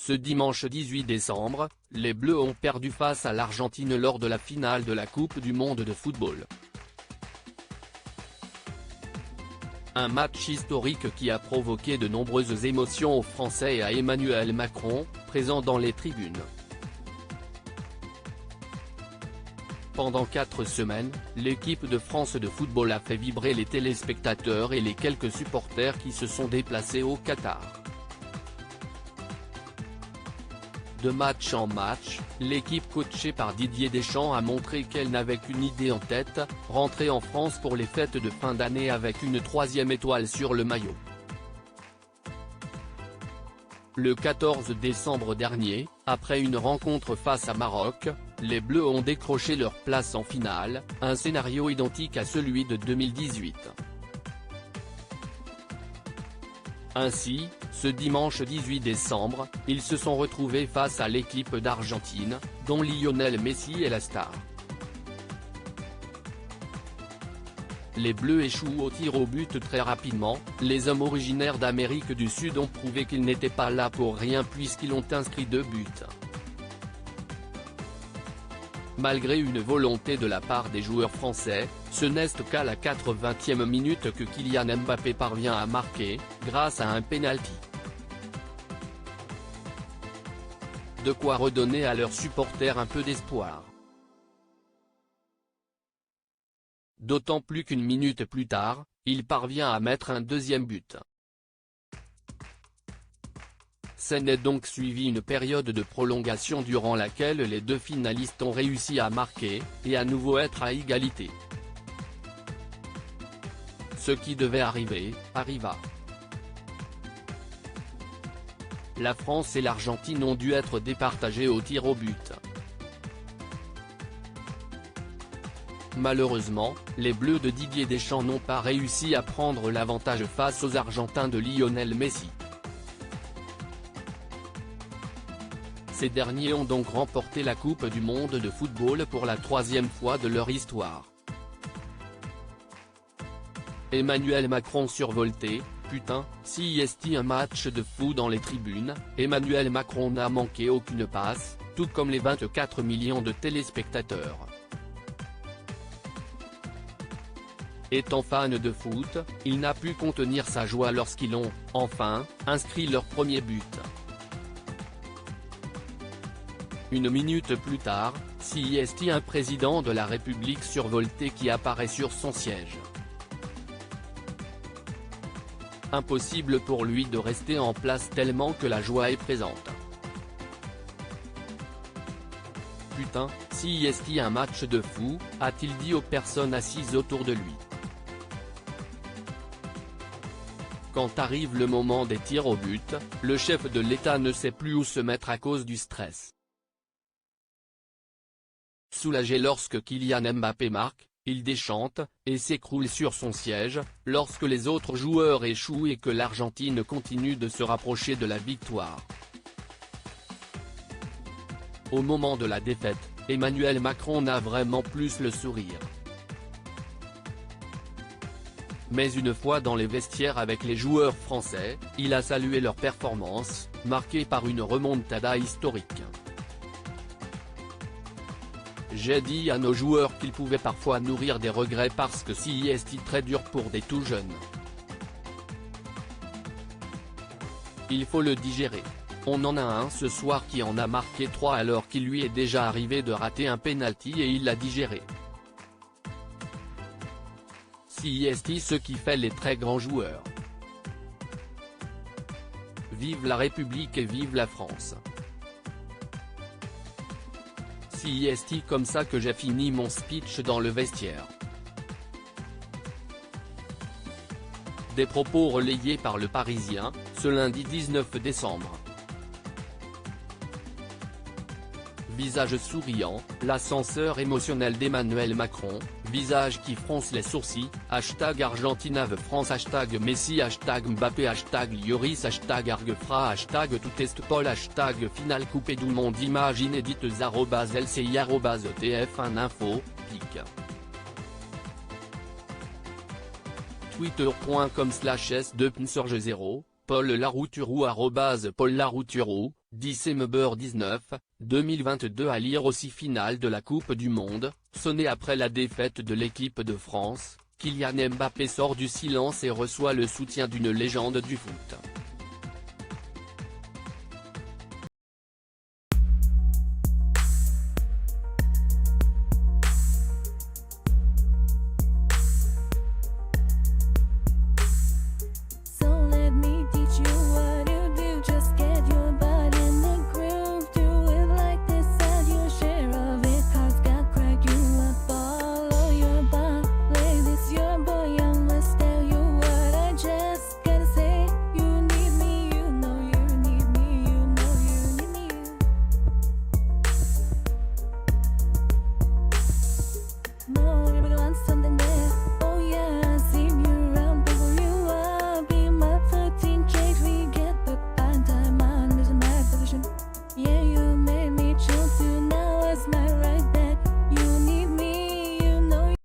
Ce dimanche 18 décembre, les Bleus ont perdu face à l'Argentine lors de la finale de la Coupe du monde de football. Un match historique qui a provoqué de nombreuses émotions aux Français et à Emmanuel Macron, présent dans les tribunes. Pendant 4 semaines, l'équipe de France de football a fait vibrer les téléspectateurs et les quelques supporters qui se sont déplacés au Qatar. De match en match, l'équipe coachée par Didier Deschamps a montré qu'elle n'avait qu'une idée en tête, rentrer en France pour les fêtes de fin d'année avec une 3e étoile sur le maillot. Le 14 décembre dernier, après une rencontre face à Maroc, les Bleus ont décroché leur place en finale, un scénario identique à celui de 2018. Ainsi, ce dimanche 18 décembre, ils se sont retrouvés face à l'équipe d'Argentine, dont Lionel Messi est la star. Les Bleus échouent au tir au but très rapidement, les hommes originaires d'Amérique du Sud ont prouvé qu'ils n'étaient pas là pour rien puisqu'ils ont inscrit 2 buts. Malgré une volonté de la part des joueurs français, ce n'est qu'à la 80e minute que Kylian Mbappé parvient à marquer, grâce à un pénalty. De quoi redonner à leurs supporters un peu d'espoir. D'autant plus qu'une minute plus tard, il parvient à mettre un 2e but. S'en est donc suivi une période de prolongation durant laquelle les 2 finalistes ont réussi à marquer, et à nouveau être à égalité. Ce qui devait arriver, arriva. La France et l'Argentine ont dû être départagées au tir au but. Malheureusement, les Bleus de Didier Deschamps n'ont pas réussi à prendre l'avantage face aux Argentins de Lionel Messi. Ces derniers ont donc remporté la Coupe du monde de football pour la 3e fois de leur histoire. Emmanuel Macron survolté, putain, si est un match de fou dans les tribunes, Emmanuel Macron n'a manqué aucune passe, tout comme les 24 millions de téléspectateurs. Étant fan de foot, il n'a pu contenir sa joie lorsqu'ils ont, enfin, inscrit leur premier but. Une minute plus tard, c'est un président de la République survolté qui apparaît sur son siège. Impossible pour lui de rester en place tellement que la joie est présente. Putain, si un match de fou, a-t-il dit aux personnes assises autour de lui. Quand arrive le moment des tirs au but, le chef de l'État ne sait plus où se mettre à cause du stress. Soulagé lorsque Kylian Mbappé marque, il déchante, et s'écroule sur son siège, lorsque les autres joueurs échouent et que l'Argentine continue de se rapprocher de la victoire. Au moment de la défaite, Emmanuel Macron n'a vraiment plus le sourire. Mais une fois dans les vestiaires avec les joueurs français, il a salué leur performance, marquée par une remontada historique. J'ai dit à nos joueurs qu'ils pouvaient parfois nourrir des regrets parce que c'est très dur pour des tout jeunes. Il faut le digérer. On en a un ce soir qui en a marqué 3 alors qu'il lui est déjà arrivé de rater un penalty et il l'a digéré. C'est ce qui fait les très grands joueurs. Vive la République et vive la France. C'est comme ça que j'ai fini mon speech dans le vestiaire. Des propos relayés par Le Parisien, ce lundi 19 décembre. Visage souriant, l'ascenseur émotionnel d'Emmanuel Macron, visage qui fronce les sourcils, #ArgentinaveFrance, #Messi, #Mbappé, #Lloris, #Argefra, #Toutestpol, #Finale Coupé du Monde, images inédites, @LCI, @TF1 Info, pic. Twitter.com/S2pnsorge0, Paul Larouturou @Paul Larouturou, December 19, 2022 à lire aussi finale de la Coupe du Monde, sonnée après la défaite de l'équipe de France, Kylian Mbappé sort du silence et reçoit le soutien d'une légende du foot.